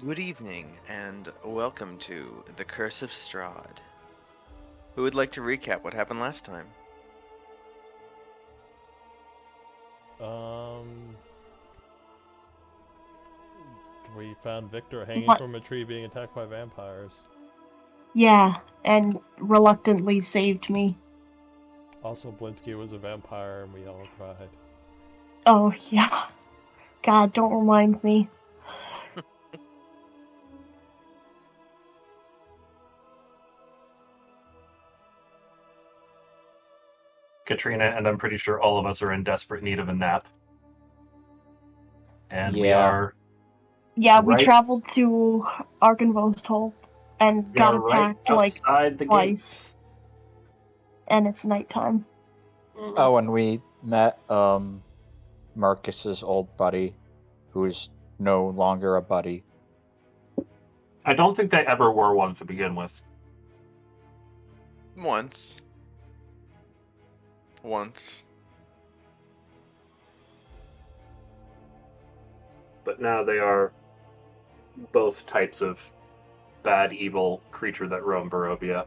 Good evening, and welcome to the Curse of Strahd. Who would like to recap what happened last time? We found Victor hanging What? from a tree being attacked by vampires. Yeah, and reluctantly saved me. Also, Blinsky was a vampire and we all cried. Oh, yeah. God, don't remind me. Katrina, and I'm pretty sure all of us are in desperate need of a nap. And we Yeah. are Yeah, we Right. traveled to Argynvost and got right attacked like outside the twice. gates. And it's nighttime. Oh, and we met Marcus's old buddy, who's no longer a buddy. I don't think they ever were one to begin with. Once. But now they are both types of bad, evil creature that roam Barovia.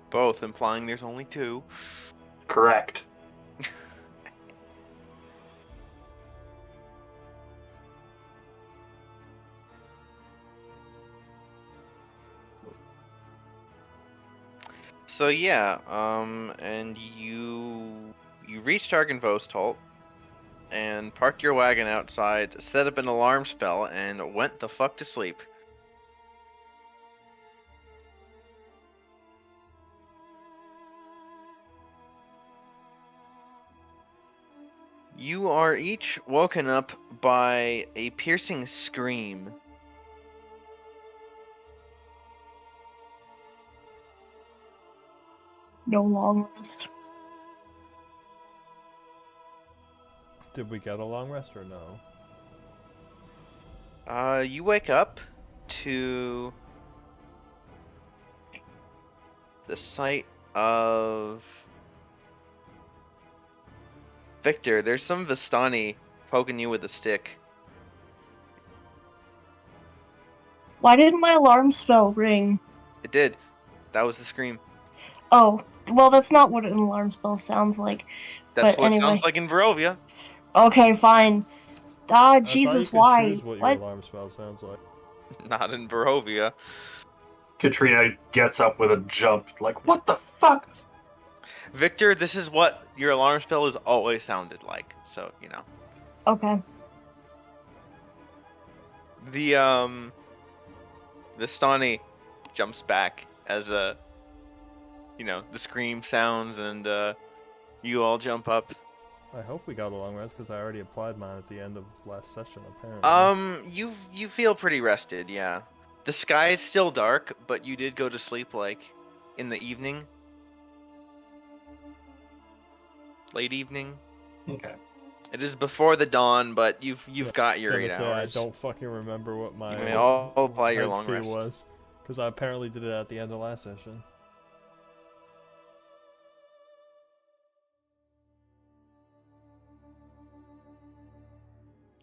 Both implying there's only two. Correct. So yeah, and you reached Argynvost and parked your wagon outside, set up an alarm spell, and went the fuck to sleep. You are each woken up by a piercing scream. No long rest. Did we get a long rest or no? You wake up to the sight of Victor. There's some Vistani poking you with a stick. Why didn't my alarm spell ring? It did. That was the scream. Oh, well, that's not what an alarm spell sounds like. That's But what it anyway. sounds like in Barovia. Okay, fine. Ah, I Jesus, thought you could why? choose what your What? alarm spell sounds like. Not in Barovia. Katrina gets up with a jump, like, what the fuck? Victor, this is what your alarm spell has always sounded like. So, you know. Okay. The Vistani jumps back as the scream sounds, and you all jump up. I hope we got a long rest because I already applied mine at the end of last session, apparently. You feel pretty rested, yeah. The sky is still dark, but you did go to sleep like in the evening. Late evening. Okay. It is before the dawn, but you've got your Gonna 8 say, hours. I don't fucking remember what my You may all apply your rent long fee rest. was, because I apparently did it at the end of last session.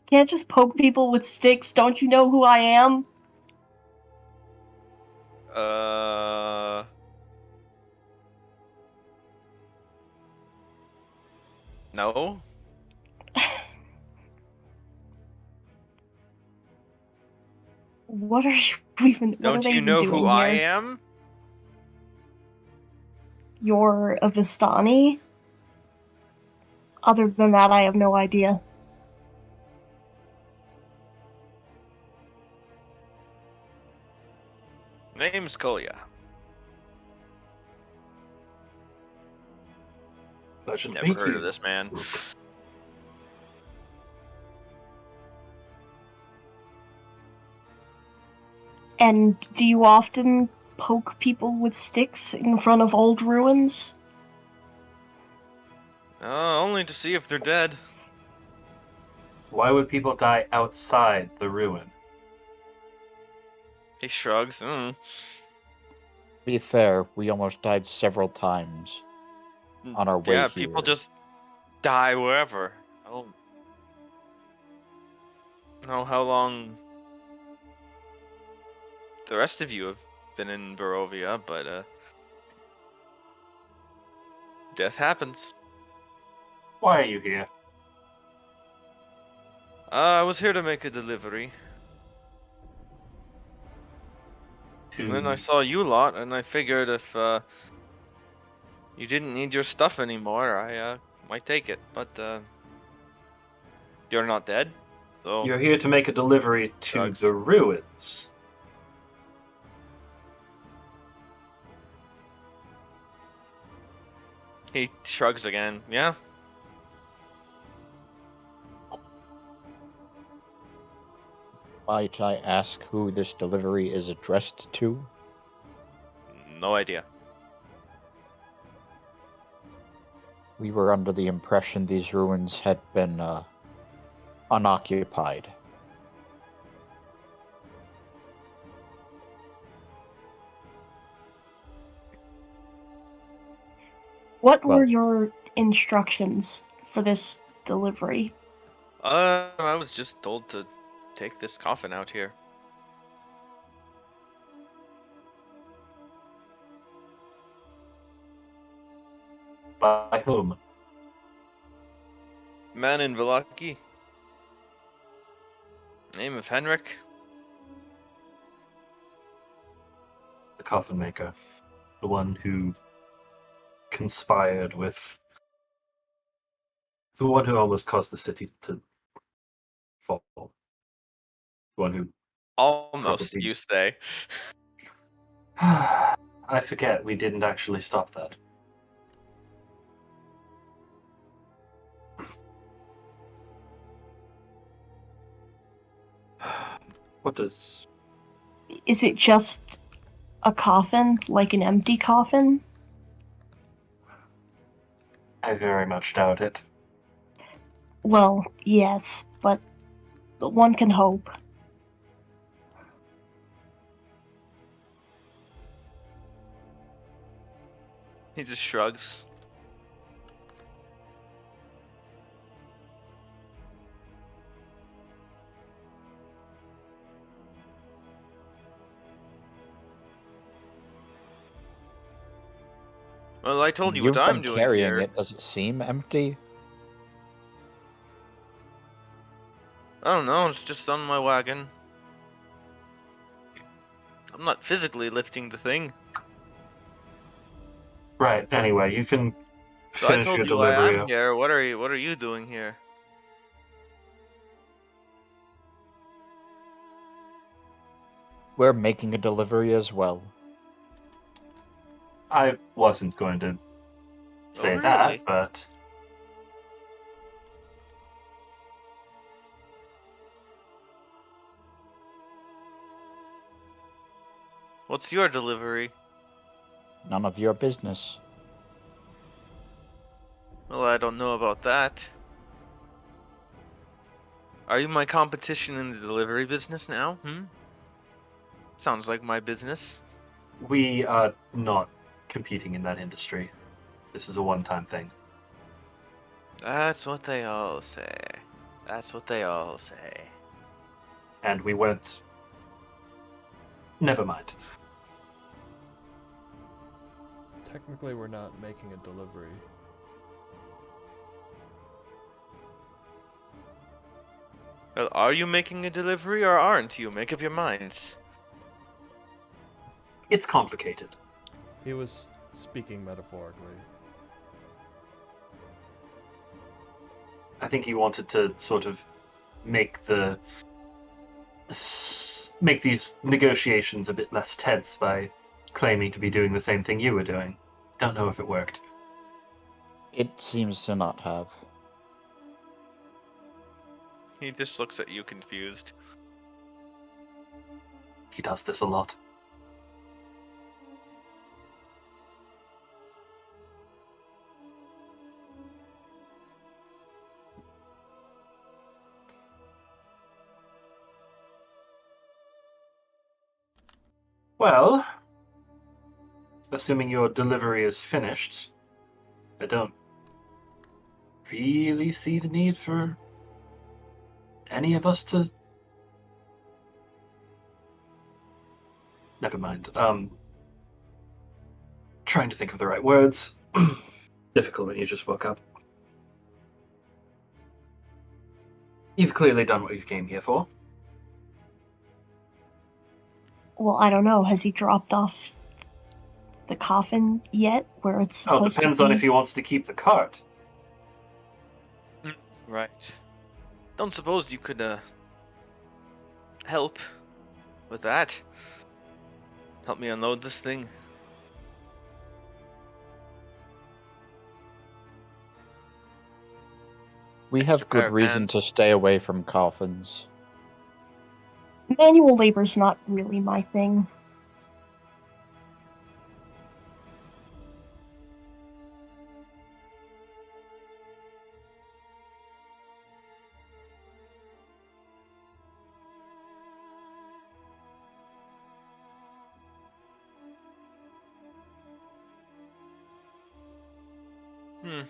Can't just poke people with sticks. Don't you know who I am? No. What are you even? What are Don't they you even know doing who I here? am? You're a Vistani? Other than that, I have no idea. Name's Kolya. Pleasure to Never meet heard you. of this man. And do you often poke people with sticks in front of old ruins? Only to see if they're dead. Why would people die outside the ruin? He shrugs. To be fair, we almost died several times on our way Yeah, here. people just die wherever. I don't know how long the rest of you have been in Barovia, but death happens. Why are you here? I was here to make a delivery. And then I saw you lot, and I figured if you didn't need your stuff anymore, I might take it. But you're not dead, so You're here to make a delivery to Drugs. the ruins. he shrugs again. Yeah, Might I ask who this delivery is addressed to? no idea. We were under the impression these ruins had been unoccupied. What Well- were your instructions for this delivery? I was just told to take this coffin out here. By whom? Man in Velaki. Name of Henrik. The coffin maker. The one who conspired with... The one who almost caused the city to fall. The one who... Almost, Probably. you say. I forget, we didn't actually stop that. What does... Is it just a coffin, like an empty coffin? I very much doubt it. Well, yes, but one can hope. He just shrugs. Well, I told you You've what I'm been doing carrying here. it. Does it seem empty? I don't know, it's just on my wagon. I'm not physically lifting the thing. Right, anyway, you can So I finish told your you why delivery. I'm here. What are you doing here? We're making a delivery as well. I wasn't going to say really? that, but What's your delivery? None of your business. Well, I don't know about that. Are you my competition in the delivery business now? Sounds like my business. we are not competing in that industry. This is a one-time thing. That's what they all say. That's what they all say. And we went... Never mind. Technically, we're not making a delivery. Well, are you making a delivery or aren't you? Make up your minds. It's complicated. He was speaking metaphorically. I think he wanted to sort of make make these negotiations a bit less tense by claiming to be doing the same thing you were doing. Don't know if it worked. It seems to not have. He just looks at you confused. He does this a lot. Well, assuming your delivery is finished, I don't really see the need for any of us to never mind. Trying to think of the right words. Difficult when you just woke up. You've clearly done what you came here for. Well, I don't know. Has he dropped off the coffin yet? Where it's Oh, supposed depends to be? on if he wants to keep the cart. Right. Don't suppose you could help with that? Help me unload this thing? We Extra have pair good of reason hands. to stay away from coffins. Manual labor's not really my thing.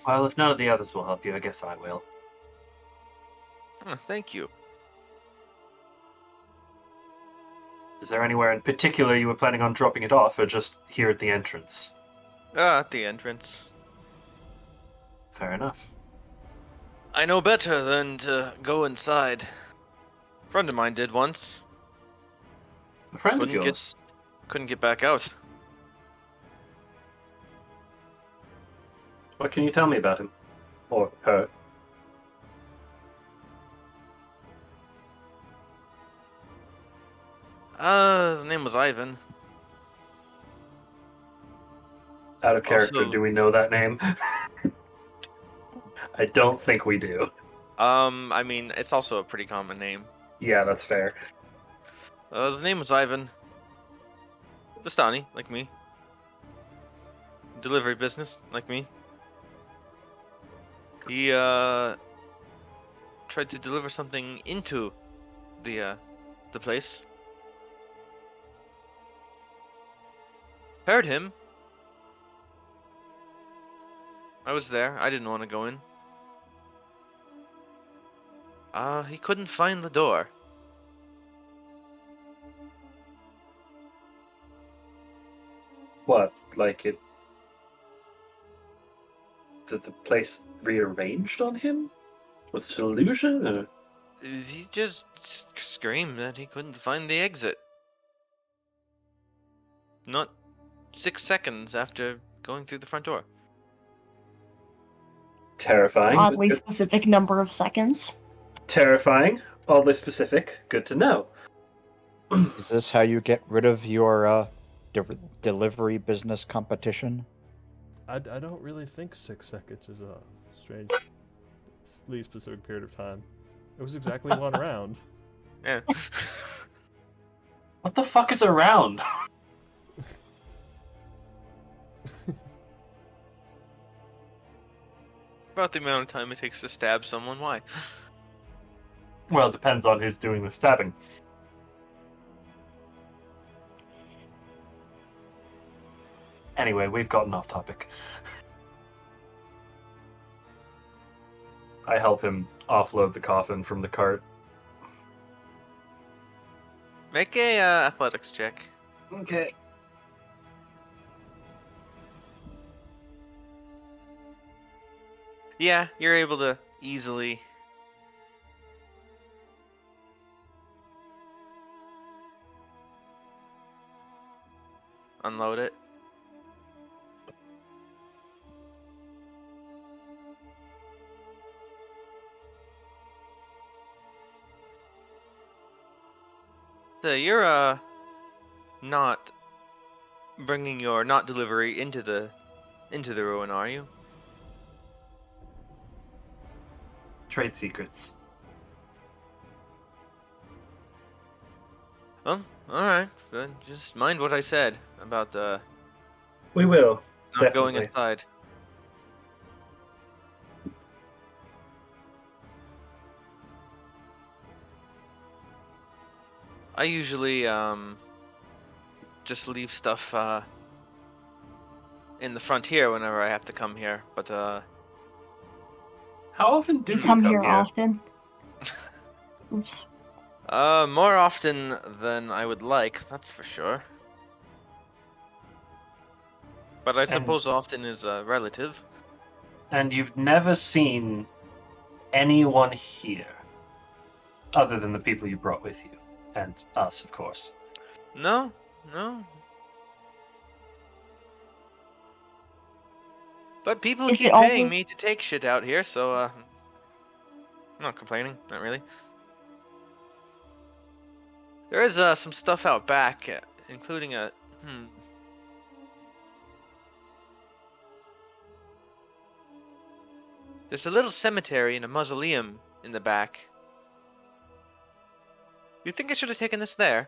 Well, if none of the others will help you, I guess I will. Thank you. Is there anywhere in particular you were planning on dropping it off, or just here at the entrance? At the entrance. Fair enough. I know better than to go inside. A friend of mine did once. A friend of Couldn't get- yours? Couldn't get back out. What can you tell me about him? Or her? His name was Ivan. Out of character, Also- do we know that name? I don't think we do. I mean, it's also a pretty common name. Yeah, that's fair. The name was Ivan. Vistani, like me. Delivery business, like me. He, tried to deliver something into the place. Heard him. I was there. I didn't want to go in. He couldn't find the door. What? Like it? Did the place rearranged on him? Was it an illusion? Or... He just screamed that he couldn't find the exit. Not 6 seconds after going through the front door. Terrifying. Oddly Good- specific number of seconds. Terrifying. Oddly specific. Good to know. Is this how you get rid of your delivery business competition? I don't really think 6 seconds is a strangely specific period of time. It was exactly one round. Yeah. What the fuck is around? About the amount of time it takes to stab someone. Why? Well, it depends on who's doing the stabbing. Anyway, we've gotten off topic. I help him offload the coffin from the cart. Make a athletics check. Okay. Yeah, you're able to easily unload it. So you're not bringing your not delivery into the ruin, are you? Trade secrets. Well, alright. Just mind what I said about the We will. not going Definitely. inside. I usually just leave stuff in the front here whenever I have to come here, but How often do You you come come here here? often. Oops. more often than I would like, that's for sure. But I suppose often is relative. And you've never seen anyone here, other than the people you brought with you, and us, of course. No, no. But people Is keep it paying always- me to take shit out here, so I'm not complaining, not really. There is some stuff out back, including a There's a little cemetery and a mausoleum in the back. You think I should have taken this there?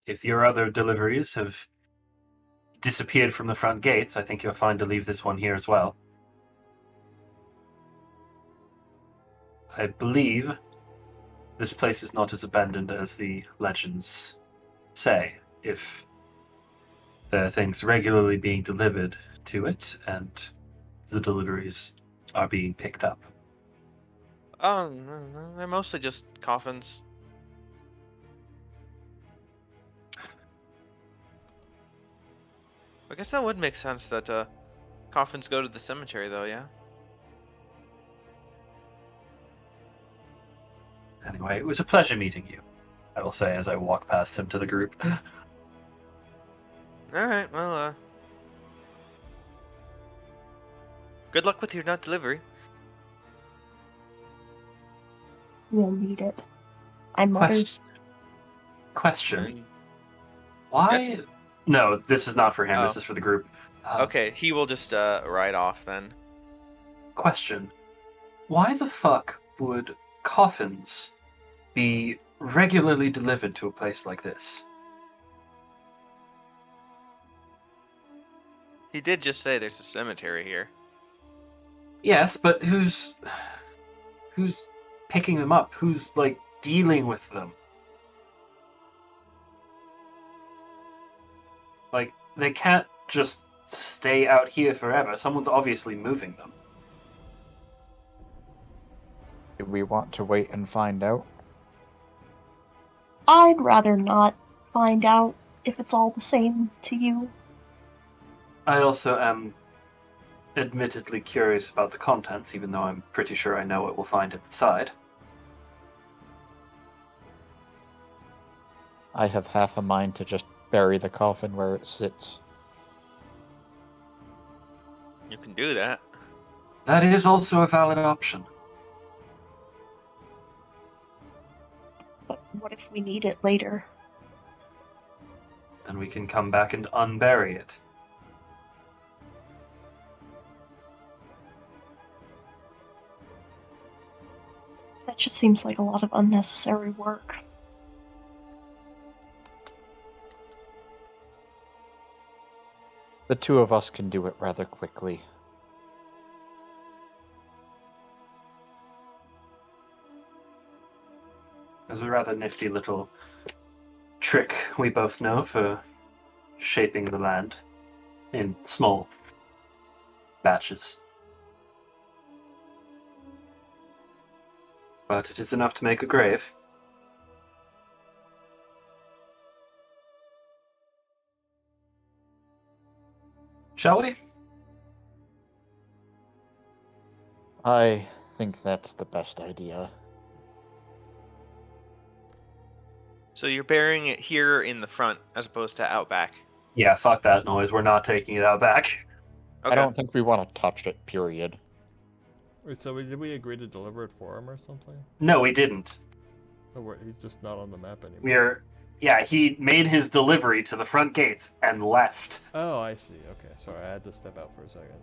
If your other deliveries have disappeared from the front gates, I think you're fine to leave this one here as well. I believe this place is not as abandoned as the legends say, if there are things regularly being delivered to it, and the deliveries are being picked up. Oh, no, they're mostly just coffins. I guess that would make sense that coffins go to the cemetery, though, yeah? Anyway, it was a pleasure meeting you, I will say as I walk past him to the group. Alright, well, good luck with your nut delivery. We'll need it. I muttered. Question. And- Why? Yes? No, this is not for him. Oh. This is for the group. Okay, he will just ride off then. Question. Why the fuck would coffins be regularly delivered to a place like this? He did just say there's a cemetery here. Yes, but who's picking them up? Who's like dealing with them? Like they can't just stay out here forever. Someone's obviously moving them. Do we want to wait and find out? I'd rather not find out if it's all the same to you. I also am admittedly curious about the contents, even though I'm pretty sure I know what we'll find inside. I have half a mind to just bury the coffin where it sits. You can do that. That is also a valid option. But what if we need it later? Then we can come back and unbury it. That just seems like a lot of unnecessary work. The two of us can do it rather quickly. There's a rather nifty little trick we both know for shaping the land in small batches. But it is enough to make a grave. Shall we? I think that's the best idea. So you're burying it here in the front as opposed to out back. Yeah, fuck that noise. We're not taking it out back. Okay. I don't think we want to touch it, period. Wait, so did we agree to deliver it for him or something? No, we didn't. Or he's just not on the map anymore? He made his delivery to the front gates and left. Oh, I see. Okay, sorry, I had to step out for a second.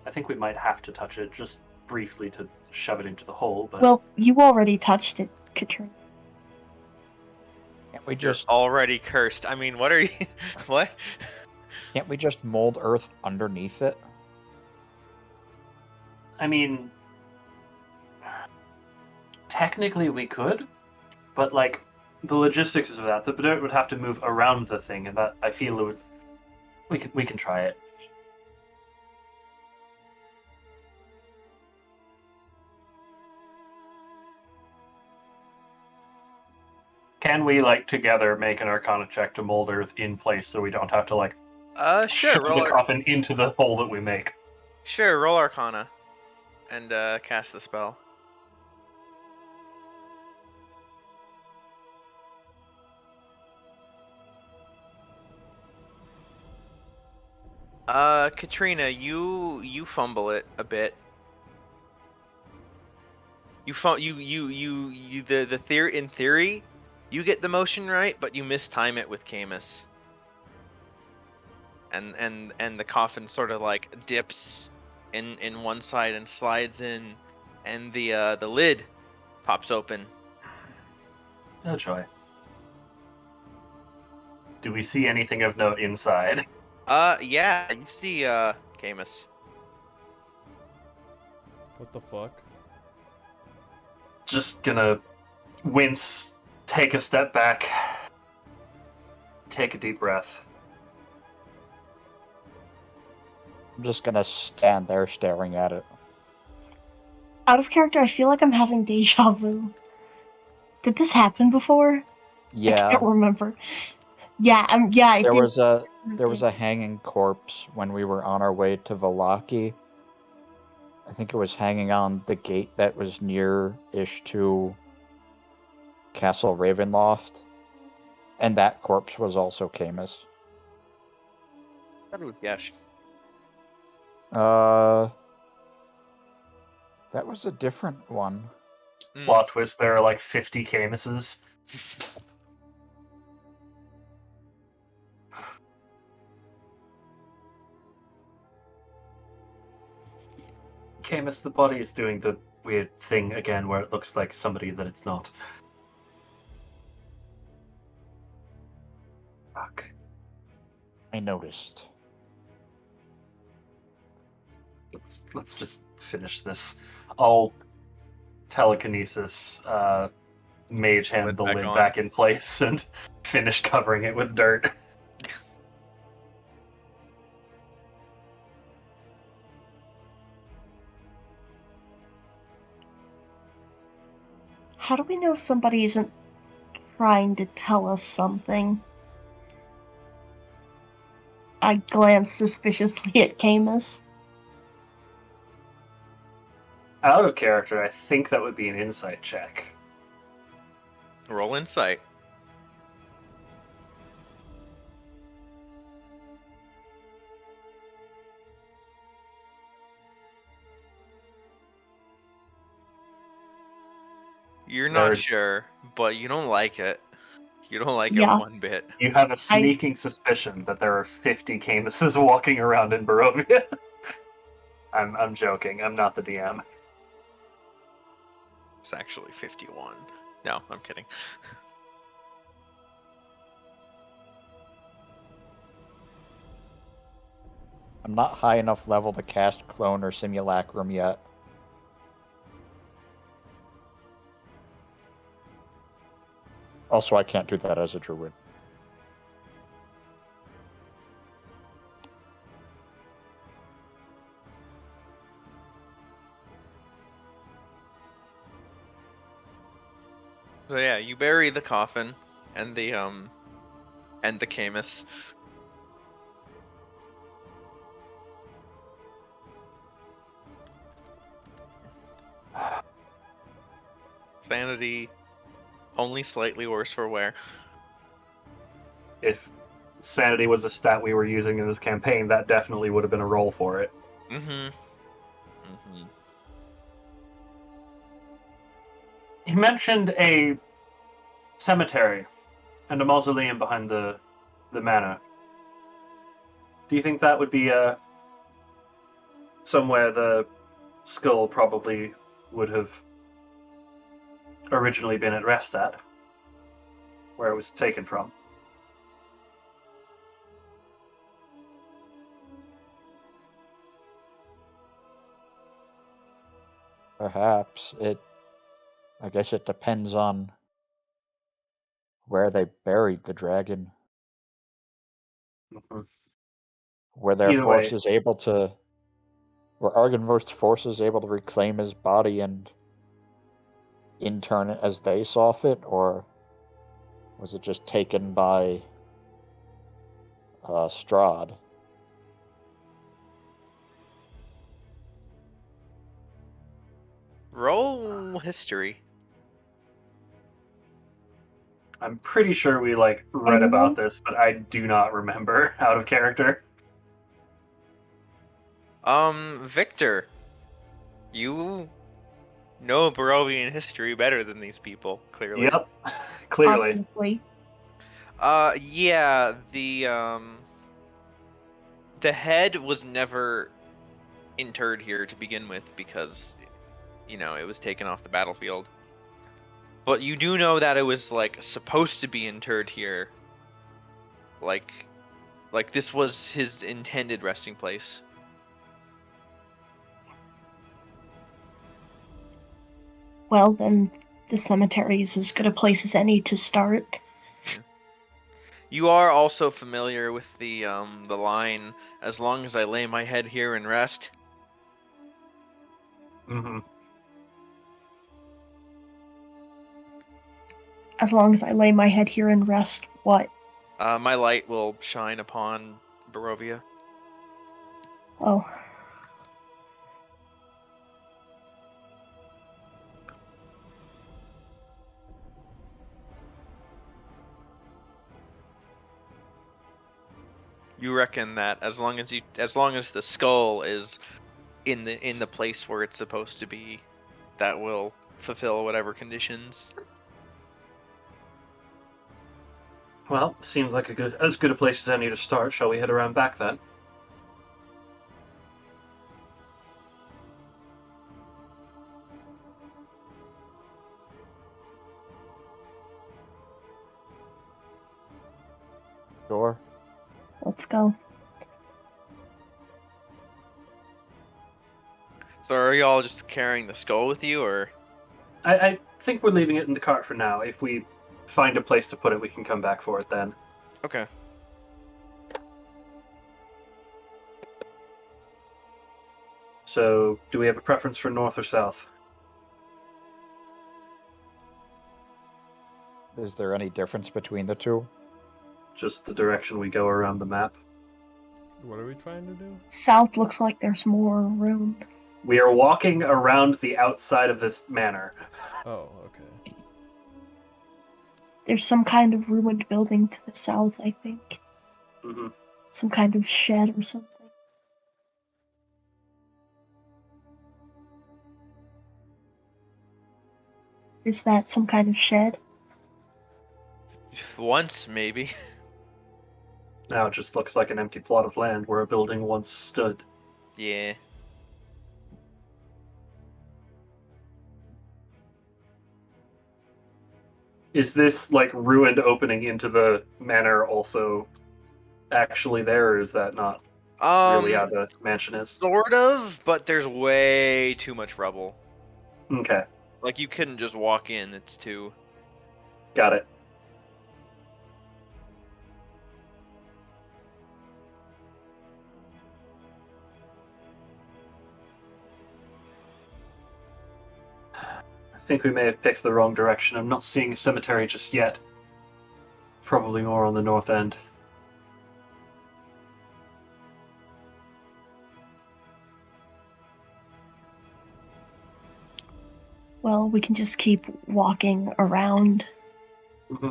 I think we might have to touch it just briefly to shove it into the hole, but Well, you already touched it, Katrina. Can't we You're just already cursed. I mean, what are you? What? can't we just mold earth underneath it? I mean, technically we could, but like the logistics of that, the dirt would have to move around the thing, and that I feel it would. We can try it. Can we, together make an Arcana check to mold Earth in place so we don't have to, Sure. shove the coffin into the hole that we make? Sure. Roll Arcana, and cast the spell. Katrina, you fumble it a bit. The theory, in theory, you get the motion right, but you mistime it with Camus. And the coffin sort of dips in one side and slides in, and the lid pops open. Oh joy. Do we see anything of note inside? Yeah, you see Camus. What the fuck? Just gonna wince, take a step back, take a deep breath. I'm just gonna stand there staring at it. Out of character, I feel like I'm having deja vu. Did this happen before? I Yeah, can't remember. Yeah, it there did. was a hanging corpse when we were on our way to Valaki. I think it was hanging on the gate that was near-ish to Castle Ravenloft. And that corpse was also Camus. That was Gesh. That was a different one. Plot twist, there are 50 Camuses. Camus, the body is doing the weird thing again where it looks like somebody that it's not. Fuck. I noticed. Let's just finish this. I'll telekinesis mage hand Lid the back lid on. back in place and finish covering it with dirt. How do we know if somebody isn't trying to tell us something? I glance suspiciously at Camus. Out of character, I think that would be an insight check. Roll insight. You're not Nerd. sure, but you don't like it. You don't like Yeah. it one bit. You have a sneaking suspicion that there are 50 Camuses walking around in Barovia. I'm joking. I'm not the DM. It's actually 51. No, I'm kidding. I'm not high enough level to cast Clone or Simulacrum yet. Also, I can't do that as a druid. So yeah, you bury the coffin and the Camus. Sanity only slightly worse for wear. If sanity was a stat we were using in this campaign, that definitely would have been a roll for it. Mm-hmm. He mentioned a cemetery and a mausoleum behind the manor. Do you think that would be somewhere the skull probably would have originally been at rest at? Where it was taken from? Perhaps. I guess it depends on where they buried the dragon. Mhm. Where their Either force way. is able to... Where Argynvost's force is able to reclaim his body and intern it as they saw fit, or Was it just taken by Strahd? Roll history. I'm pretty sure we read about this, but I do not remember out of character. Victor, you know Barovian history better than these people, clearly. Yep, clearly. Obviously. Yeah, the head was never interred here to begin with because, it was taken off the battlefield. But you do know that it was, supposed to be interred here. Like this was his intended resting place. Well, then the cemetery is as good a place as any to start. You are also familiar with the line, "As long as I lay my head here and rest." Mm-hmm. As long as I lay my head here and rest, what? My light will shine upon Barovia. Oh. You reckon that as long as the skull is in the place where it's supposed to be, that will fulfill whatever conditions. Well, seems like as good a place as any to start. Shall we head around back then? Sure. Let's go. So are y'all just carrying the skull with you, or? I think we're leaving it in the cart for now. If we find a place to put it, we can come back for it then. Okay. So, do we have a preference for north or south? Is there any difference between the two? Just the direction we go around the map. What are we trying to do? South looks like there's more room. We are walking around the outside of this manor. Oh, okay. There's some kind of ruined building to the south, I think. Mm-hmm. Some kind of shed or something. Is that some kind of shed? Once, maybe. Now it just looks like an empty plot of land where a building once stood. Yeah. Is this ruined opening into the manor also actually there, or is that not really how the mansion is? Sort of, but there's way too much rubble. Okay, You couldn't just walk in, it's too... got it. I think we may have picked the wrong direction. I'm not seeing a cemetery just yet. Probably more on the north end. Well, we can just keep walking around. Mm-hmm.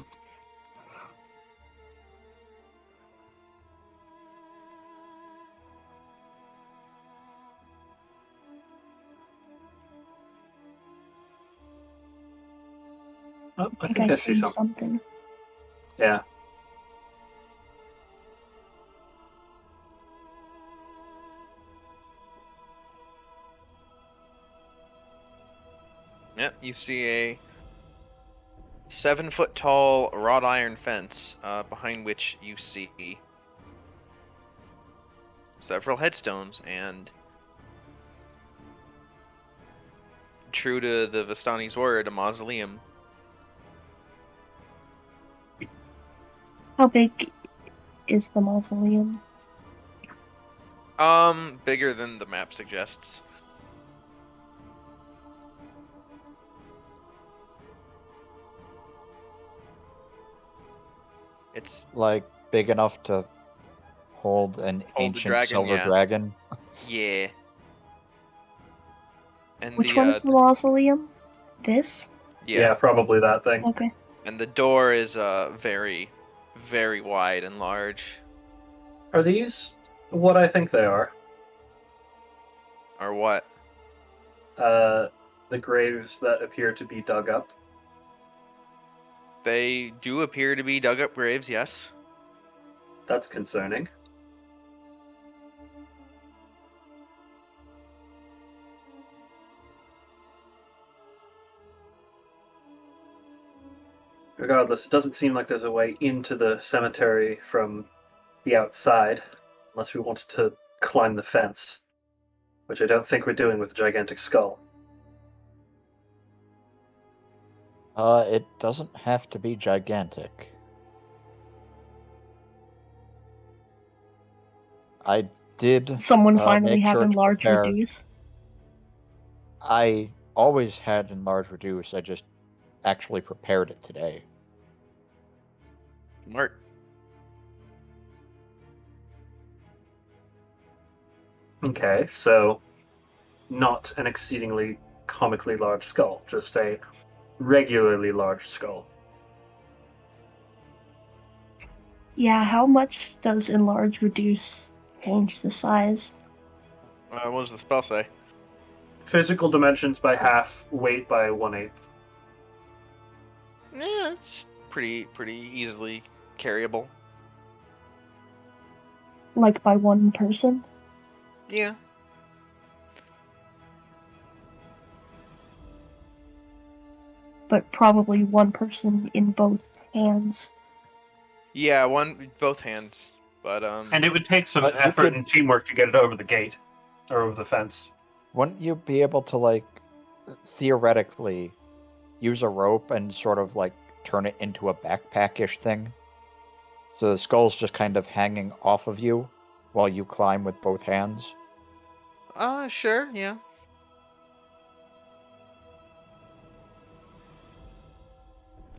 Oh, I think I see something. something. Yeah. Yep, you see a 7-foot tall wrought iron fence, behind which you see several headstones, and true to the Vistani's word, a mausoleum. How big is the mausoleum? Bigger than the map suggests. It's Like big enough to hold an Hold the ancient dragon, silver yeah. dragon. yeah. And Which the one's the mausoleum? This? Yeah, probably that thing. Okay. and the door is very, very wide and large. Are these what I think they are? Or what? The graves that appear to be dug up. They do appear to be dug up graves, yes. That's concerning. Regardless, it doesn't seem like there's a way into the cemetery from the outside, unless we wanted to climb the fence, which I don't think we're doing with the gigantic skull. It doesn't have to be gigantic. I did Someone finally make sure having to large prepare. reduce. I always had enlarge reduce. I just actually prepared it today. Smart. Okay, so not an exceedingly comically large skull, just a regularly large skull. Yeah, how much does enlarge reduce change the size? What does the spell say? Physical dimensions by half, weight by 1/8. Yeah, it's pretty easily carryable. Like by one person? Yeah. But probably one person in both hands. Yeah, both hands. But And it would take some But you effort could- and teamwork to get it over the gate, or over the fence. Wouldn't you be able to, like, theoretically use a rope and sort of, like, turn it into a backpack-ish thing? So the skull's just kind of hanging off of you while you climb with both hands? sure, yeah.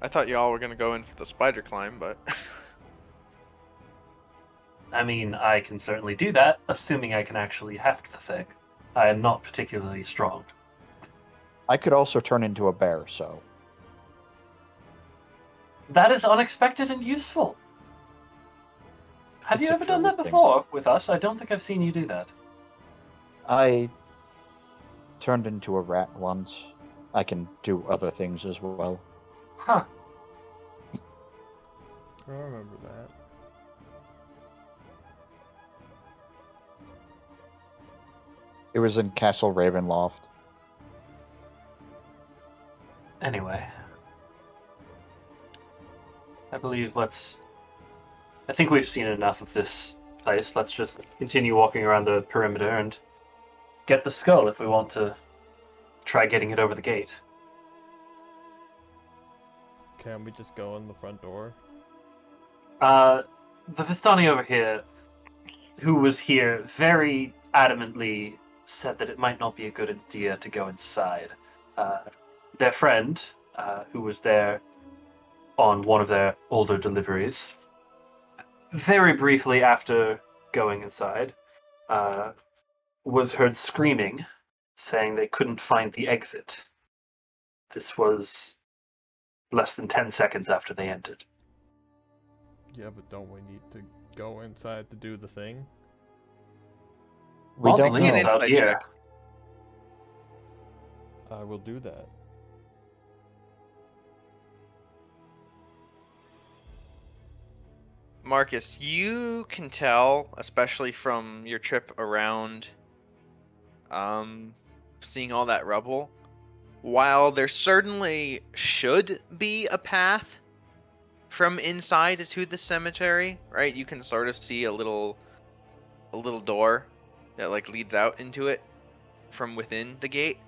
I thought y'all were gonna go in for the spider climb, but I mean, I can certainly do that, assuming I can actually heft the thing. I am not particularly strong. I could also turn into a bear, so... That is unexpected and useful. Have It's you a ever done that druid thing. before with us? I don't think I've seen you do that. I turned into a rat once. I can do other things as well. Huh. I remember that. It was in Castle Ravenloft. Anyway. I think we've seen enough of this place. Let's just continue walking around the perimeter and get the skull if we want to try getting it over the gate. Can we just go in the front door? The Vistani over here, who was here, very adamantly said that it might not be a good idea to go inside. Their friend, who was there on one of their older deliveries, very briefly after going inside, was heard screaming, saying they couldn't find the exit. This was less than 10 seconds after they entered. Yeah, but don't we need to go inside to do the thing? We don't Mausoleum's know. out Inside here. check. I will do that. Marcus, you can tell, especially from your trip around, seeing all that rubble, while there certainly should be a path from inside to the cemetery, right? You can sort of see a little door that like leads out into it from within the gate.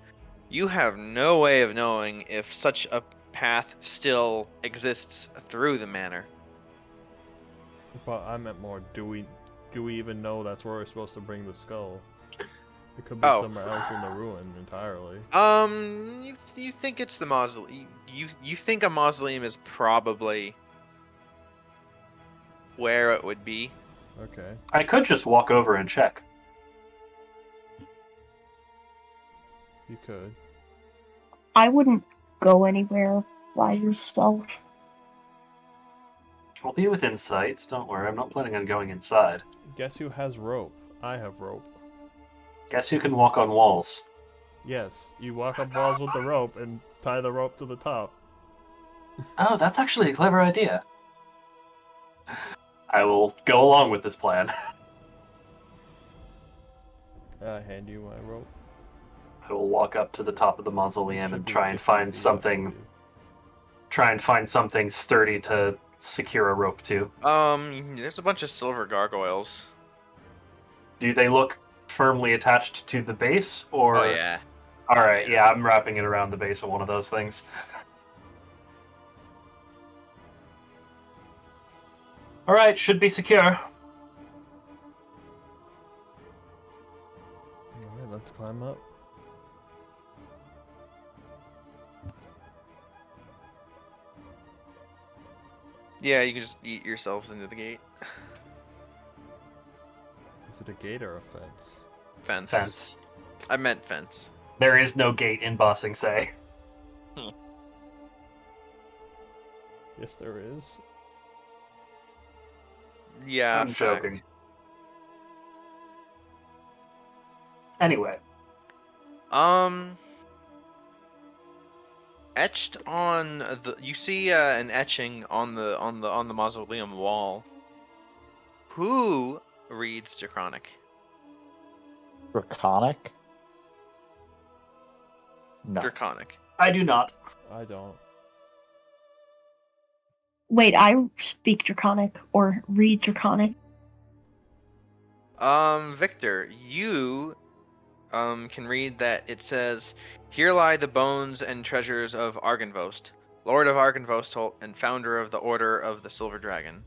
You have no way of knowing if such a path still exists through the manor. But I meant more, do we even know that's where we're supposed to bring the skull? It could be Oh. somewhere else in the ruin entirely. You think it's the mausoleum? You think a mausoleum is probably where it would be. Okay. I could just walk over and check. You could. I wouldn't go anywhere by yourself. I'll be within sight. Don't worry, I'm not planning on going inside. Guess who has rope? I have rope. Guess who can walk on walls? Yes, you walk up walls with the rope and tie the rope to the top. Oh, that's actually a clever idea. I will go along with this plan. I hand you my rope. I will walk up to the top of the mausoleum Should and be try and 50 find feet something. up. Try and find something sturdy to secure a rope to. There's a bunch of silver gargoyles. Do they look firmly attached to the base, or? Oh yeah. All right, yeah, I'm wrapping it around the base of one of those things. All right, should be secure. Alright, let's climb up. Yeah, you can just eat yourselves into the gate. Is it a gate or a fence? Fence. Fence. I meant fence. There is no gate in Bossing Say. Yes, there is. Yeah, I'm fact. joking. Anyway, Etched on the you see an etching on the mausoleum wall. Who reads Draconic? Draconic? No. Draconic. I do not. I don't. Wait, I speak Draconic or read Draconic. Victor, you can read that it says, "Here lie the bones and treasures of Argynvost, Lord of Argynvost and founder of the Order of the Silver Dragon."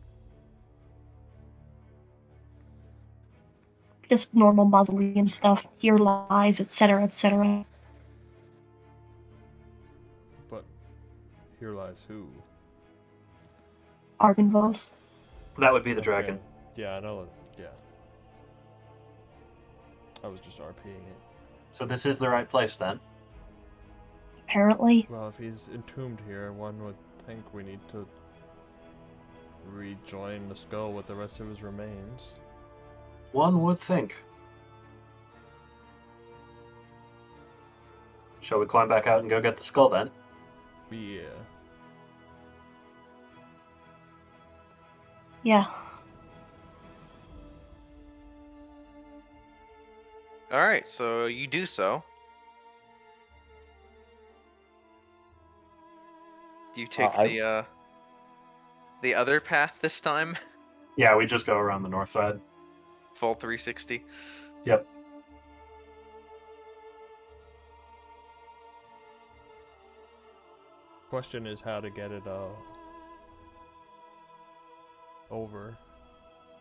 Just normal mausoleum stuff. Here lies, etc., etc. But here lies who? Argynvost. That would be the Okay. dragon. Yeah, I know. Yeah. I was just RPing it. So this is the right place then. Apparently. Well, if he's entombed here, one would think we need to rejoin the skull with the rest of his remains. One would think. Shall we climb back out and go get the skull then? Yeah. Yeah. Alright, so you do so. Do you take the other path this time? Yeah, we just go around the north side. Full 360? Yep. Question is how to get it over.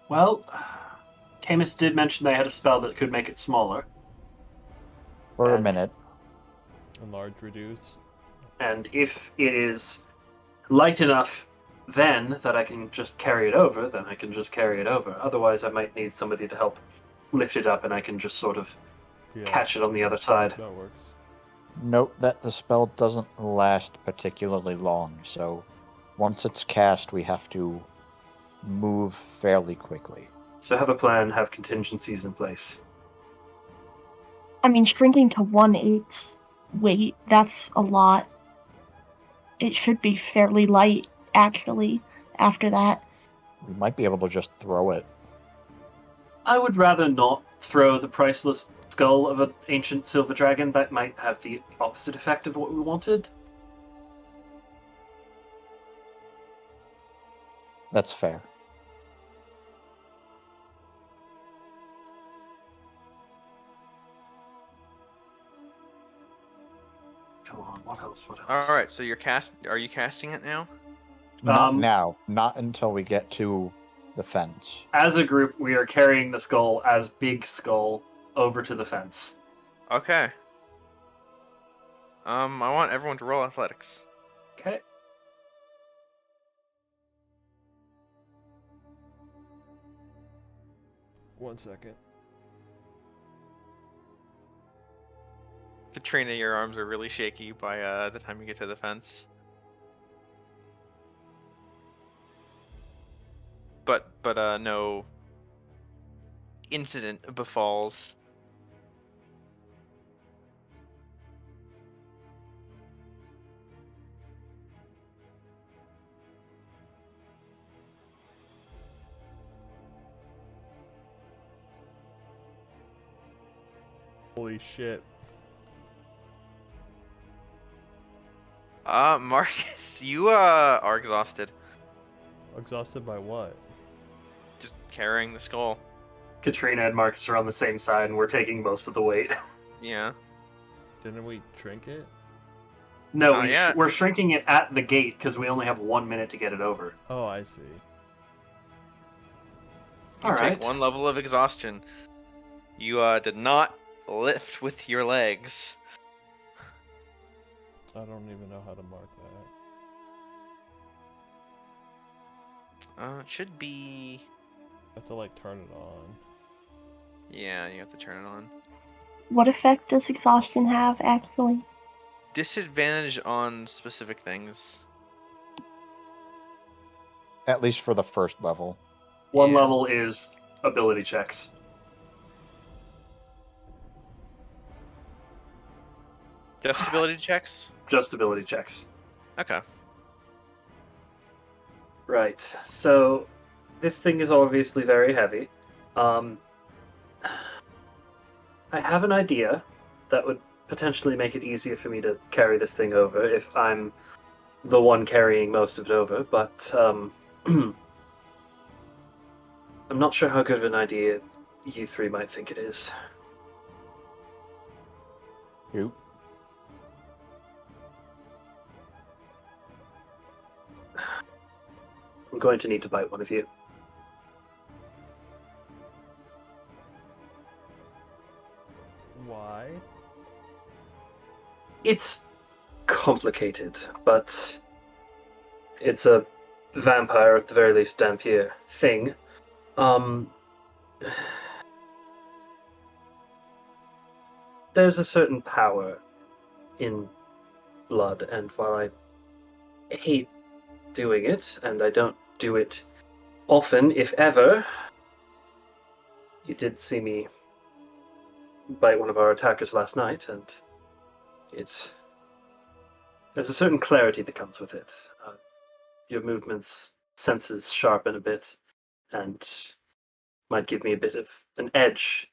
Well, Camus did mention they had a spell that could make it smaller. For a And- minute. Enlarge, reduce. And if it is light enough then that I can just carry it over, then I can just carry it over. Otherwise, I might need somebody to help lift it up and I can just sort of Yeah, catch it on the other side. that works. Note that the spell doesn't last particularly long, so once it's cast, we have to move fairly quickly. So have a plan, have contingencies in place. I mean, shrinking to 1/8 weight, that's a lot. It should be fairly light, actually, after that. We might be able to just throw it. I would rather not throw the priceless skull of an ancient silver dragon. That might have the opposite effect of what we wanted. That's fair. Come on, what else? What else? Alright, so are you casting it now? Not now. Not until we get to the fence. As a group, we are carrying the skull as Big Skull over to the fence. Okay. I want everyone to roll athletics. Okay. 1 second. Katrina, your arms are really shaky by the time you get to the fence. But no incident befalls. Holy shit. Marcus, you are exhausted. Exhausted by what? Just carrying the skull. Katrina and Marcus are on the same side, and we're taking most of the weight. Yeah. Didn't we drink it? No, Not yet. we're shrinking it at the gate because we only have 1 minute to get it over. Oh, I see. You All take right. 1 level of exhaustion. You did not lift with your legs. I don't even know how to mark that. It should be. I have to like turn it on. Yeah, you have to turn it on. What effect does exhaustion have, actually? Disadvantage on specific things. At least for the first level. One Yeah. level is ability checks. Just ability checks? Just ability checks. Okay. Right. So this thing is obviously very heavy. I have an idea that would potentially make it easier for me to carry this thing over if I'm the one carrying most of it over, but I'm not sure how good of an idea you three might think it is. Shoot. I'm going to need to bite one of you. Why? It's complicated, but it's a vampire, at the very least, Dampier thing. There's a certain power in blood, and while I hate doing it, and I don't do it often, if ever, you did see me bite one of our attackers last night, and there's a certain clarity that comes with it. Your movements, senses sharpen a bit, and might give me a bit of an edge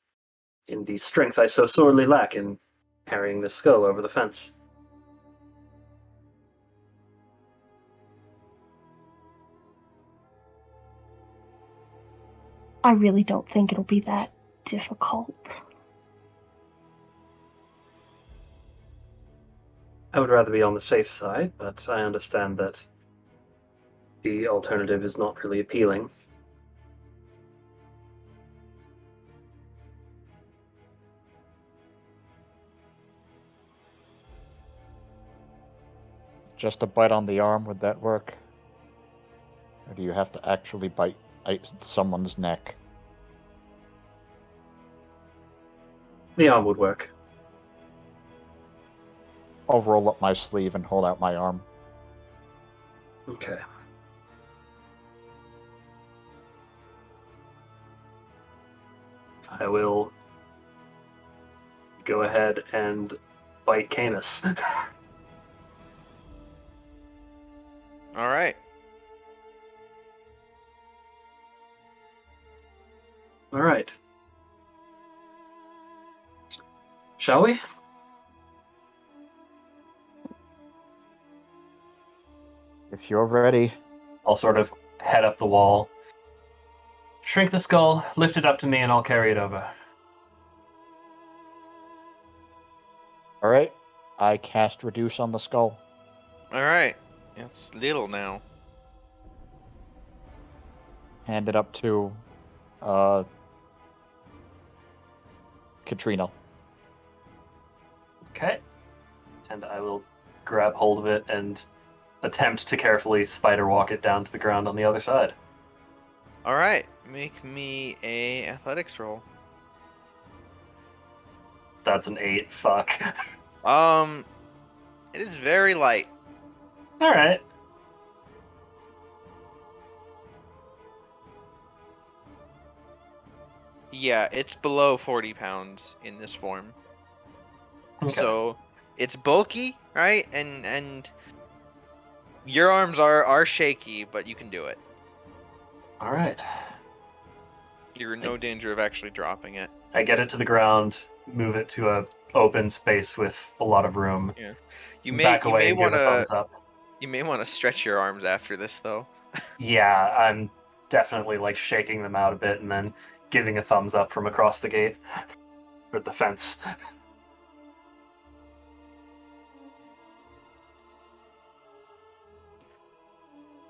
in the strength I so sorely lack in carrying this skull over the fence. I really don't think it'll be that difficult. I would rather be on the safe side, but I understand that the alternative is not really appealing. Just a bite on the arm, would that work? Or do you have to actually bite someone's neck? The arm would work. I'll roll up my sleeve and hold out my arm. Okay. I will go ahead and bite Camus. All right. All right. Shall we? If you're ready. I'll sort of head up the wall, shrink the skull, lift it up to me, and I'll carry it over. Alright. I cast Reduce on the skull. All right. It's little now. Hand it up to Katrina. Okay. And I will grab hold of it and attempt to carefully spider walk it down to the ground on the other side. All right, make me a athletics roll. That's an 8. Fuck. It is very light. All right. Yeah, it's below 40 pounds in this form. Okay. So it's bulky, right? And your arms are shaky, but you can do it. All right. You're in no danger of actually dropping it. I get it to the ground, move it to a open space with a lot of room. Yeah. Back away and give a thumbs up. You may want to stretch your arms after this though. Yeah, I'm definitely like shaking them out a bit and then giving a thumbs up from across the gate or the fence.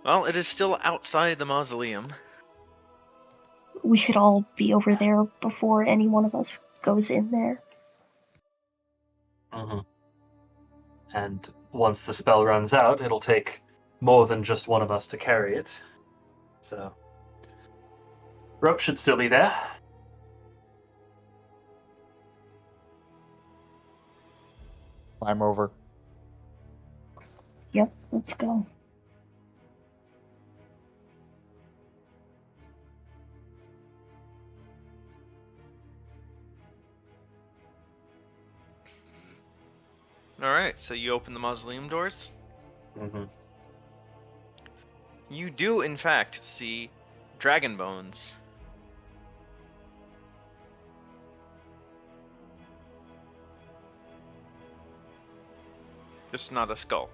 Well, it is still outside the mausoleum. We should all be over there before any one of us goes in there. Mm-hmm. And once the spell runs out, it'll take more than just one of us to carry it. So, rope should still be there. Climb over. Yep, let's go. Alright, so you open the mausoleum doors. Mm-hmm. You do, in fact, see dragon bones. Just not a skull.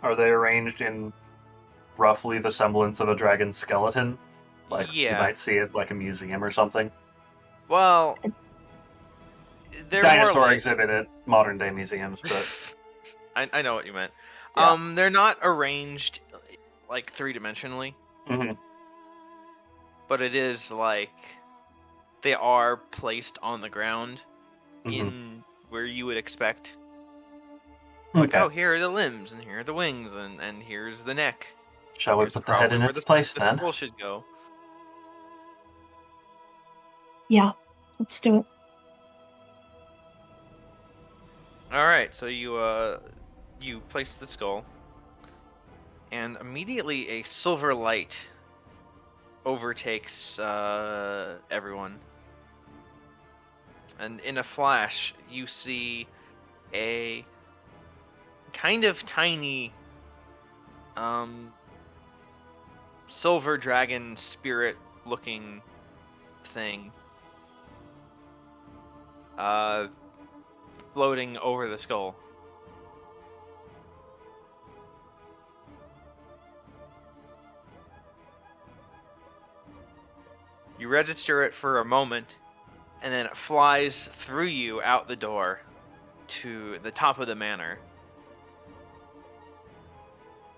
Are they arranged in roughly the semblance of a dragon skeleton? Like you Yeah. might see it like a museum or something? Well, they're Dinosaur more like... exhibit at modern day museums, but I know what you meant. Yeah. They're not arranged like three-dimensionally, mm-hmm. but it is like they are placed on the ground Mm-hmm. in where you would expect. Okay. Like, oh, here are the limbs, and here are the wings, and here's the neck. Shall we Here's put the head in probably where its place the then? skull should go. Yeah, let's do it. All right, so you place the skull, and immediately a silver light overtakes everyone. And in a flash, you see a kind of tiny silver dragon spirit looking thing floating over the skull. You register it for a moment, and then it flies through you out the door to the top of the manor.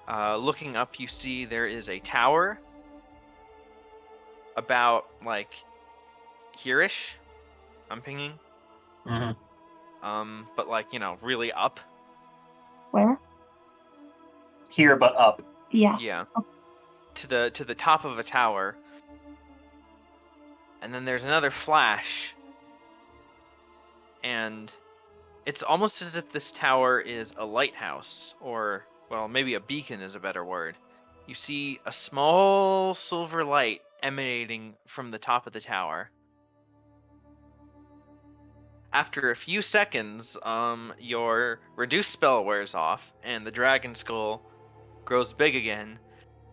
Looking up, you see there is a tower about, like, here-ish. I'm pinging. Mm-hmm. But, like, you know, really up. Where? Here but up. Yeah. Yeah. Up. To the top of a tower. And then there's another flash. And it's almost as if this tower is a lighthouse, or, well, maybe a beacon is a better word. You see a small silver light emanating from the top of the tower. After a few seconds, your reduced spell wears off, and the dragon skull grows big again,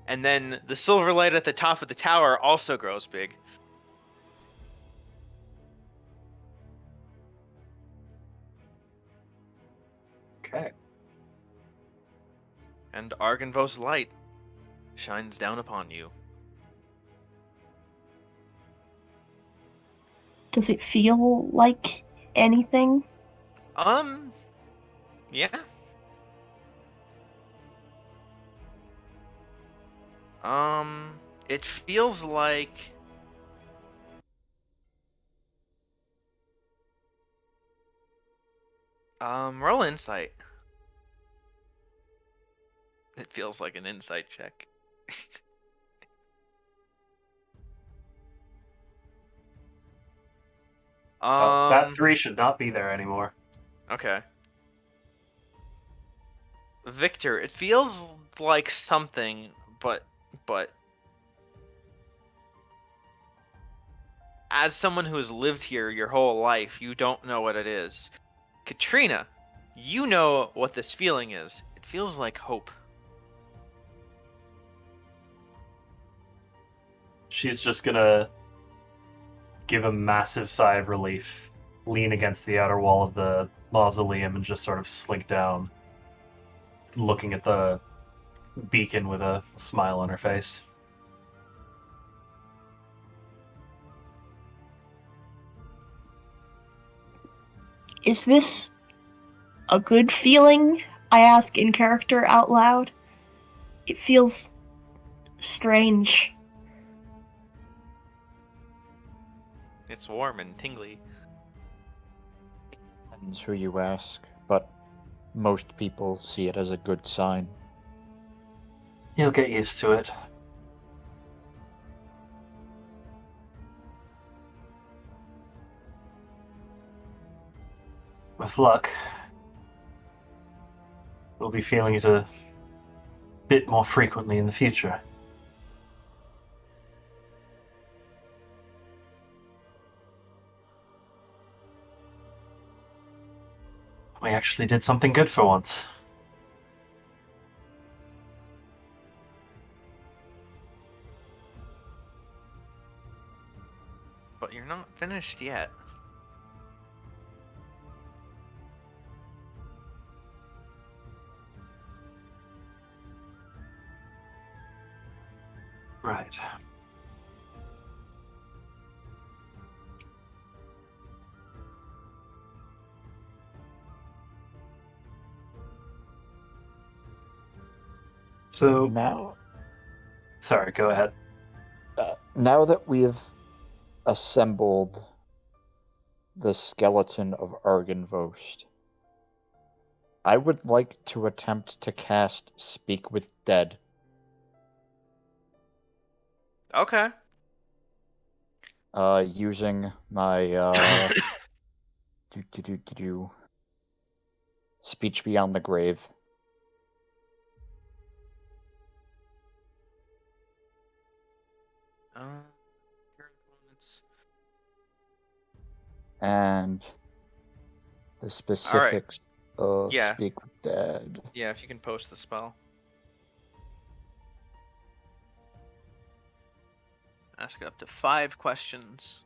and then the silver light at the top of the tower also grows big. Okay. And Argynvost's light shines down upon you. Does it feel like anything? Yeah. It feels like... roll insight. feels like an insight check. That 3 should not be there anymore. Okay. Victor, it feels like something, but as someone who has lived here your whole life, you don't know what it is. Katrina, you know what this feeling is. It feels like hope. She's just gonna give a massive sigh of relief, lean against the outer wall of the mausoleum, and just sort of slink down, looking at the beacon with a smile on her face. Is this a good feeling? I ask in character out loud. It feels strange. It's warm and tingly. Depends who you ask, but most people see it as a good sign. You'll get used to it. With luck, we'll be feeling it a bit more frequently in the future. We actually did something good for once. But you're not finished yet. Right. So, Now, sorry, go ahead. now that we've assembled the skeleton of Argynvost, I would like to attempt to cast Speak with Dead. Okay. Using my Speech Beyond the Grave. Your opponents. And the specifics of Yeah. Speak with Dead. Yeah, if you can post the spell. Ask up to 5 questions.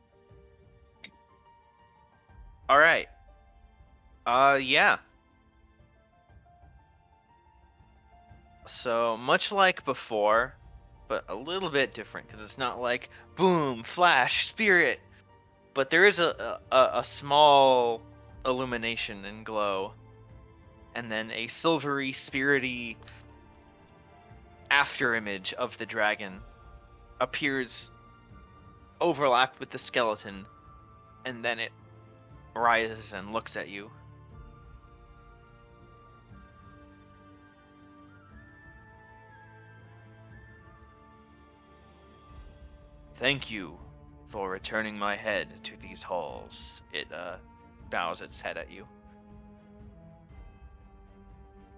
Alright. Yeah. So, much like before, but a little bit different, because it's not like, boom, flash, spirit, but there is a small illumination and glow, and then a silvery, spirity after image of the dragon appears overlapped with the skeleton, and then it rises and looks at you. Thank you for returning my head to these halls. It bows its head at you.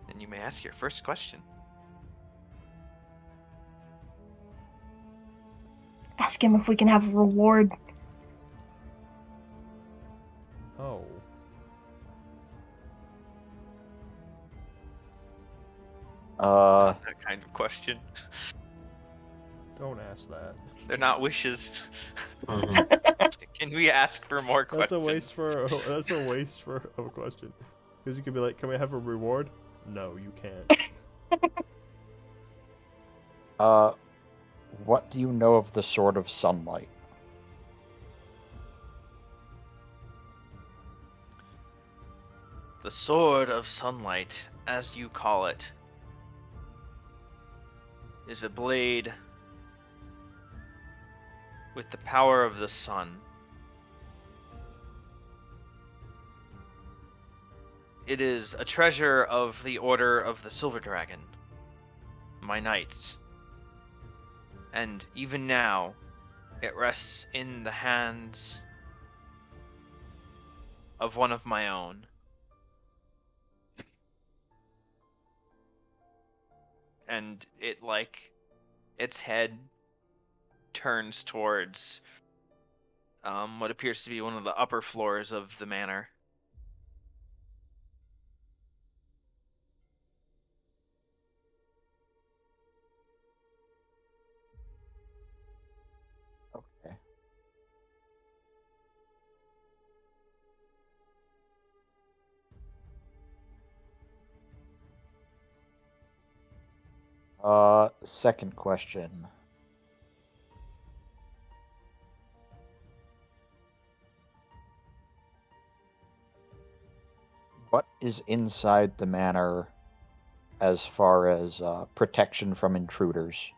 And you may ask your first question. Ask him if we can have a reward. Oh. Not that kind of question. Don't ask that. They're not wishes. Mhm. Can we ask for more questions? That's a waste of a question. Because you could be like, can we have a reward? No, you can't. What do you know of the Sword of Sunlight? The Sword of Sunlight, as you call it, is a blade with the power of the sun. It is a treasure of the Order of the Silver Dragon. my knights. And even now, it rests in the hands of one of my own. And it, like, its head turns towards what appears to be one of the upper floors of the manor. Okay. Second question. What is inside the manor as far as protection from intruders?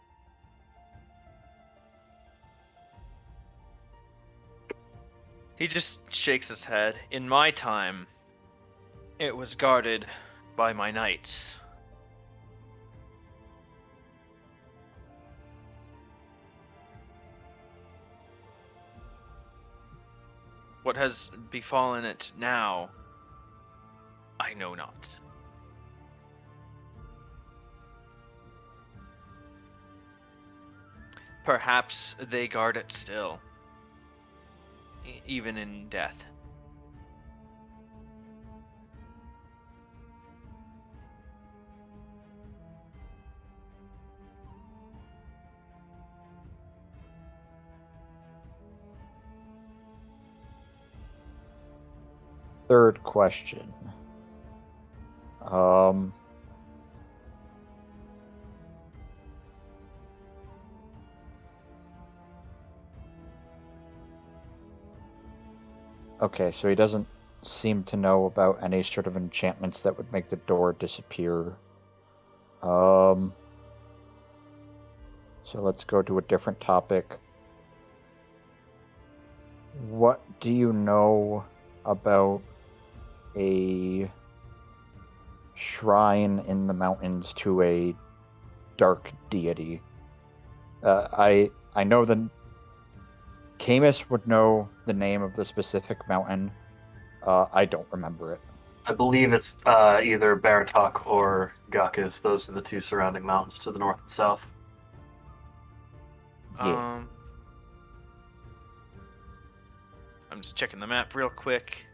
He just shakes his head. In my time, it was guarded by my knights. What has befallen it now, I know not. Perhaps they guard it still, even in death. Third question. Okay, so he doesn't seem to know about any sort of enchantments that would make the door disappear. So let's go to a different topic. What do you know about a shrine in the mountains to a dark deity? I know the Camus would know the name of the specific mountain. I don't remember it. I believe it's either Baratok or Gakis. Those are the two surrounding mountains to the north and south. Yeah. I'm just checking the map real quick.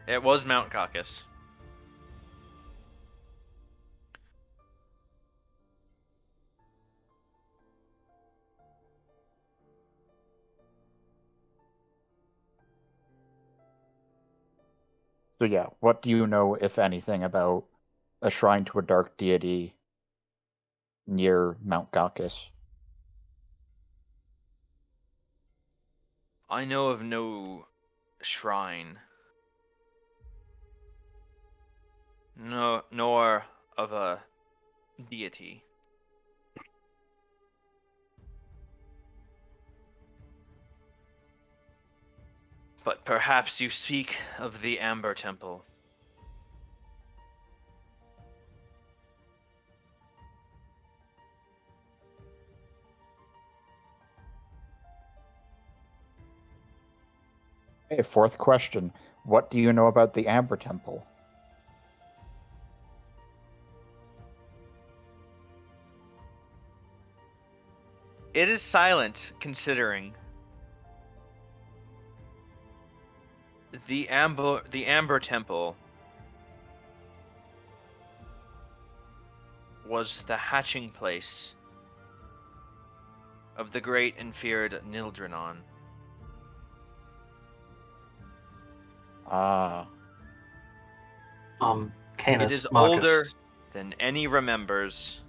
It was Mount Caucasus. So yeah, what do you know, if anything, about a shrine to a dark deity near Mount Caucasus? I know of no shrine. No, nor of a deity. But perhaps you speak of the Amber Temple. Okay, fourth question. What do you know about the Amber Temple? It is silent, considering the Amber Temple was the hatching place of the great and feared Nildrenon. Ah. Camus, It is Marcus, older than any remembers.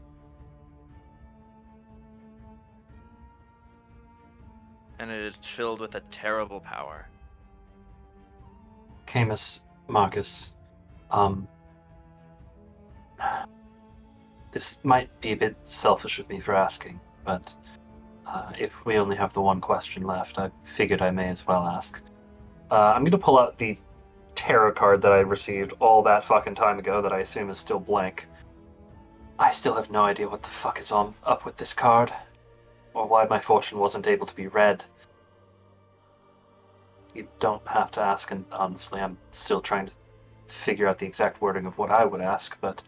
And it is filled with a terrible power. Camus, Marcus, this might be a bit selfish of me for asking, but if we only have the one question left, I figured I may as well ask. I'm going to pull out the tarot card that I received all that fucking time ago that I assume is still blank. I still have no idea what the fuck is up with this card, or why my fortune wasn't able to be read. You don't have to ask, and honestly, I'm still trying to figure out the exact wording of what I would ask, but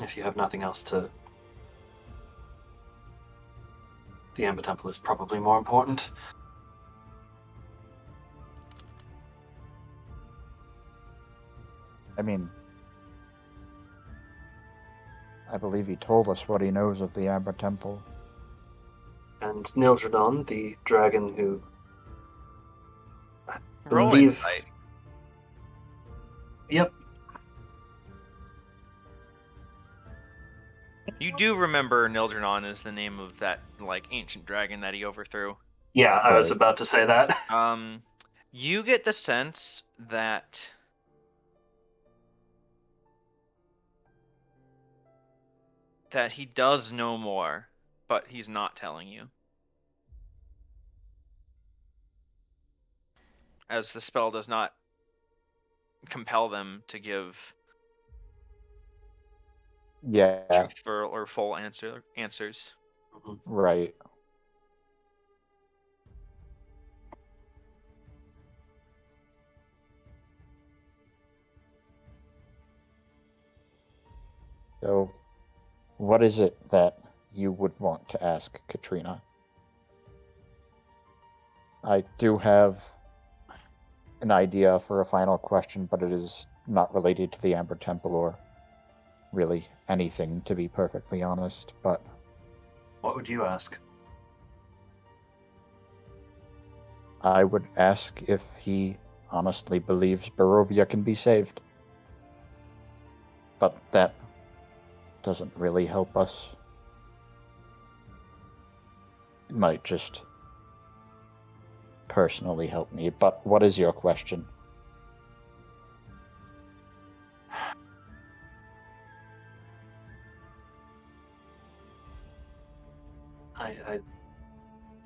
if you have nothing else to... The Amber Temple is probably more important. I mean, I believe he told us what he knows of the Amber Temple. And Nildredon, the dragon who... I Roll believe... insight. Yep. You do remember Nildrenon is the name of that like ancient dragon that he overthrew. Yeah, I was Right. about to say that. You get the sense that he does know more, but he's not telling you. As the spell does not compel them to give Yeah, truthful or full answers. right. So, what is it that you would want to ask Katrina? I do have an idea for a final question, but it is not related to the Amber Temple or really anything, to be perfectly honest. But What would you ask? I would ask if he honestly believes Barovia can be saved. But that doesn't really help us. It might just personally help me. But what is your question?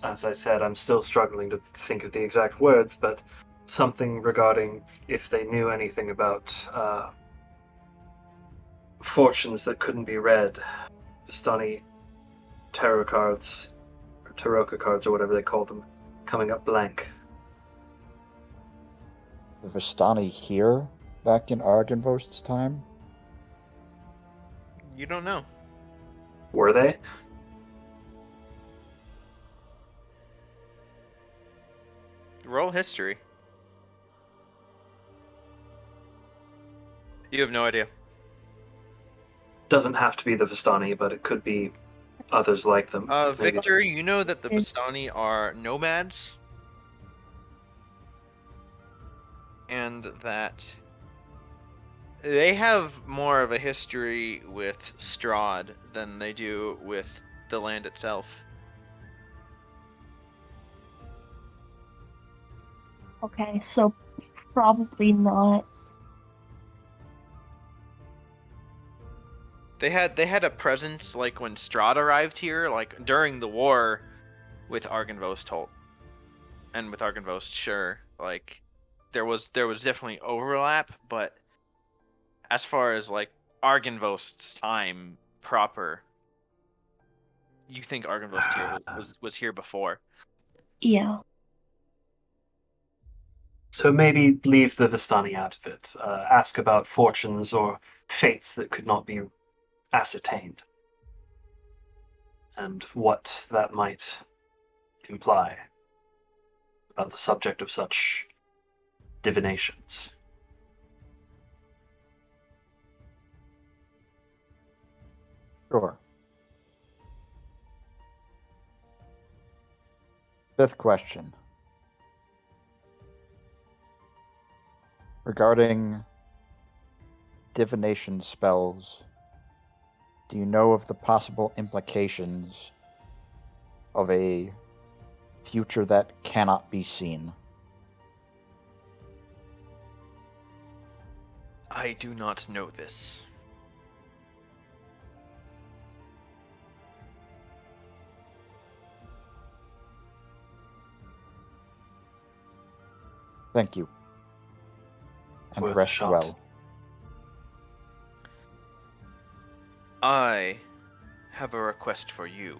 As I said, I'm still struggling to think of the exact words, but something regarding if they knew anything about fortunes that couldn't be read, Vistani tarot cards, or Taroka cards, or whatever they call them, coming up blank. The Vistani here, back in Argynvost's time? You don't know. Were they? Roll history. You have no idea. Doesn't have to be the Vistani, but it could be others like them. Maybe. Victor, you know that the Vistani are nomads, and that they have more of a history with Strahd than they do with the land itself. Okay, so probably not. They had a presence like when Strahd arrived here, like during the war with Argynvost, and with Argynvost, sure, like there was definitely overlap, but as far as like Argynvost's time proper, you think Argynvost here was here before. Yeah. So maybe leave the Vistani out of it. Ask about fortunes or fates that could not be ascertained, and what that might imply about the subject of such divinations. Sure. Fifth question. Regarding divination spells, do you know of the possible implications of a future that cannot be seen? I do not know this. Thank you. It's And worth a rest shot. well. I have a request for you,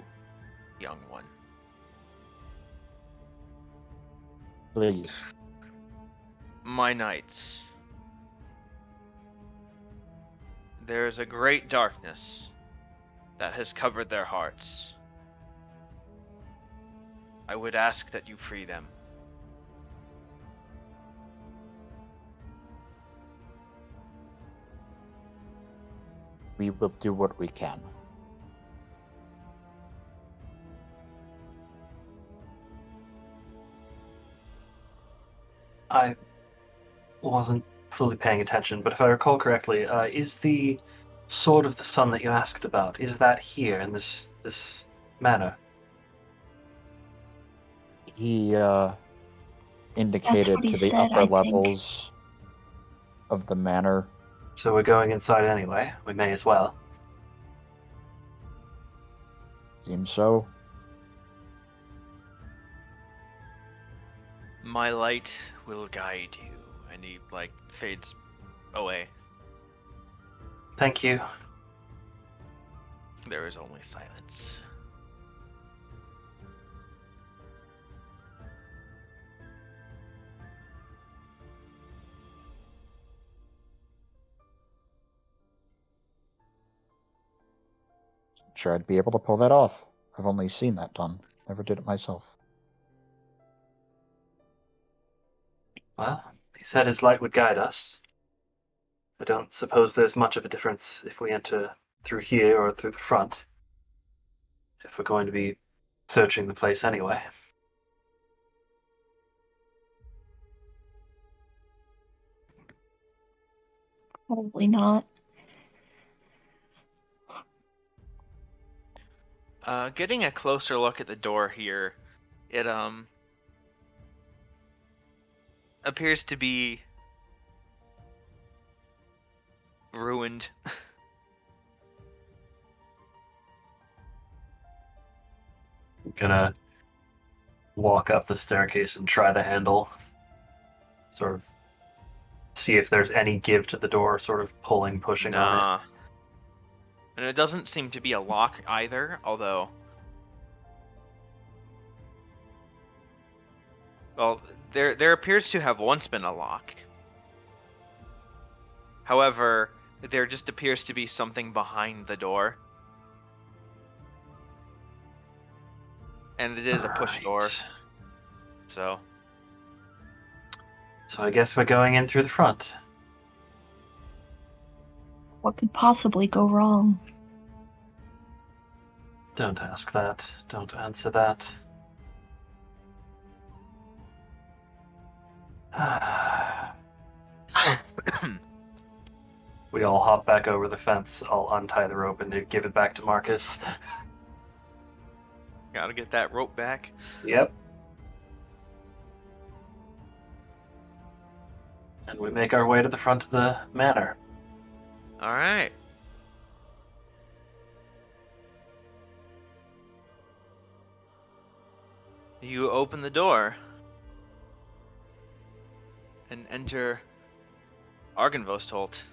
young one. Please. My knights. There is a great darkness that has covered their hearts. I would ask that you free them. We will do what we can. I wasn't fully paying attention, but if I recall correctly, is the Sword of the Sun that you asked about, is that here in this manor? He indicated he to the said, upper I think. levels of the manor. So we're going inside anyway. We may as well. Seems so. My light will guide you. And he, fades away. Thank you. There is only silence. Sure, I'd be able to pull that off. I've only seen that done. Never did it myself. Well, he said his light would guide us. I don't suppose there's much of a difference if we enter through here or through the front. If we're going to be searching the place anyway. Probably not. Getting a closer look at the door here, it appears to be ruined. I'm gonna walk up the staircase and try the handle. Sort of see if there's any give to the door, sort of pulling, pushing on it. Nah. And it doesn't seem to be a lock either, although... Well, there appears to have once been a lock. However, there just appears to be something behind the door. And it is a push door, Right. so... So I guess we're going in through the front. What could possibly go wrong? Don't ask that. Don't answer that. We all hop back over the fence. I'll untie the rope and give it back to Marcus. Gotta get that rope back. Yep. And we make our way to the front of the manor. Alright. You open the door and enter Argynvost.